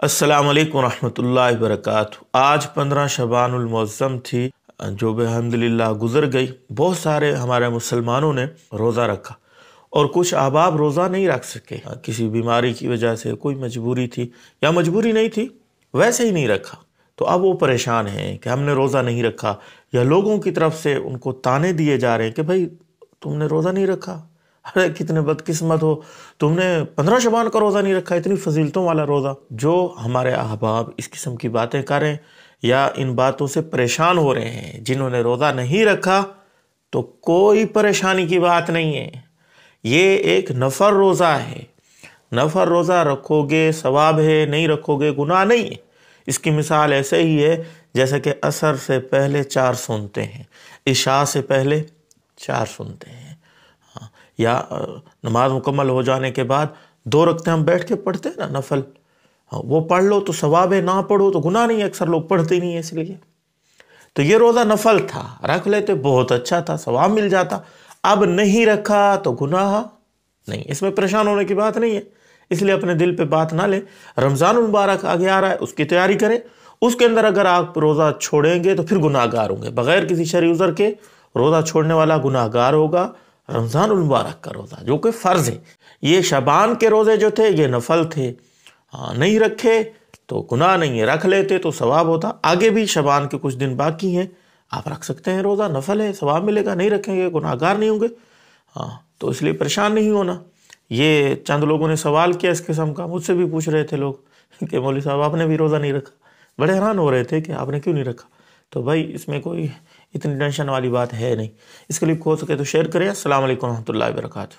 السلام علیکم ورحمۃ اللہ وبرکاتہ۔ آج 15 شعبان المعظم تھی جو الحمدللہ گزر گئی۔ بہت سارے ہمارے مسلمانوں نے روزہ رکھا اور کچھ احباب روزہ نہیں رکھ سکے، کسی بیماری کی وجہ سے، کوئی مجبوری تھی یا مجبوری نہیں تھی، ویسے ہی نہیں رکھا۔ تو اب وہ پریشان ہیں کہ ہم نے روزہ نہیں رکھا، یا لوگوں کی طرف سے ان کو طعنے دیے جا رہے ہیں کہ بھائی تم نے روزہ نہیں رکھا، ارے کتنے بدقسمت ہو، تم نے 15 شعبان کا روزہ نہیں رکھا، اتنی فضیلتوں والا روزہ۔ جو ہمارے احباب اس قسم کی باتیں کریں یا ان باتوں سے پریشان ہو رہے ہیں، جنہوں نے روزہ نہیں رکھا، تو کوئی پریشانی کی بات نہیں ہے۔ یہ ایک نفل روزہ ہے، نفل روزہ رکھو گے ثواب ہے، نہیں رکھو گے گناہ نہیں ہے۔ اس کی مثال ایسے ہی ہے جیسے کہ عصر سے پہلے 4 سنتے ہیں، عشاء سے پہلے 4 سنتے ہیں، یا نماز مکمل ہو جانے کے بعد 2 رکعتیں ہم بیٹھ کے پڑھتے ہیں نا نفل، وہ پڑھ لو تو ثواب ہے، نہ پڑھو تو گناہ نہیں ہے۔ اکثر لوگ پڑھتے ہی نہیں ہیں اس لیے۔ تو یہ روزہ نفل تھا، رکھ لیتے بہت اچھا تھا، ثواب مل جاتا۔ اب نہیں رکھا تو گناہ نہیں، اس میں پریشان ہونے کی بات نہیں ہے۔ اس لیے اپنے دل پہ بات نہ لیں۔ رمضان المبارک آگے آ رہا ہے، اس کی تیاری کریں۔ اس کے اندر اگر آپ روزہ چھوڑیں گے تو پھر گناہ گار ہوں گے، بغیر کسی شرعی عذر کے روزہ چھوڑنے والا گناہ گار ہوگا۔ رمضان المبارک کا روزہ جو کہ فرض ہے، یہ شعبان کے روزے جو تھے یہ نفل تھے، نہیں رکھے تو گناہ نہیں ہے، رکھ لیتے تو ثواب ہوتا۔ آگے بھی شعبان کے کچھ دن باقی ہیں، آپ رکھ سکتے ہیں روزہ، نفل ہے، ثواب ملے گا۔ نہیں رکھیں گے گناہ گار نہیں ہوں گے، تو اس لیے پریشان نہیں ہونا۔ یہ چند لوگوں نے سوال کیا اس قسم کا، مجھ سے بھی پوچھ رہے تھے لوگ کہ مولوی صاحب آپ نے بھی روزہ نہیں رکھا، بڑے حیران ہو رہے تھے کہ آپ نے کیوں نہیں رکھا۔ تو بھائی اس میں کوئی اتنی ٹینشن والی بات ہے نہیں۔ اس کلپ کو ہو سکے تو شیئر کریں۔ السلام علیکم ورحمۃ اللہ وبرکاتہ۔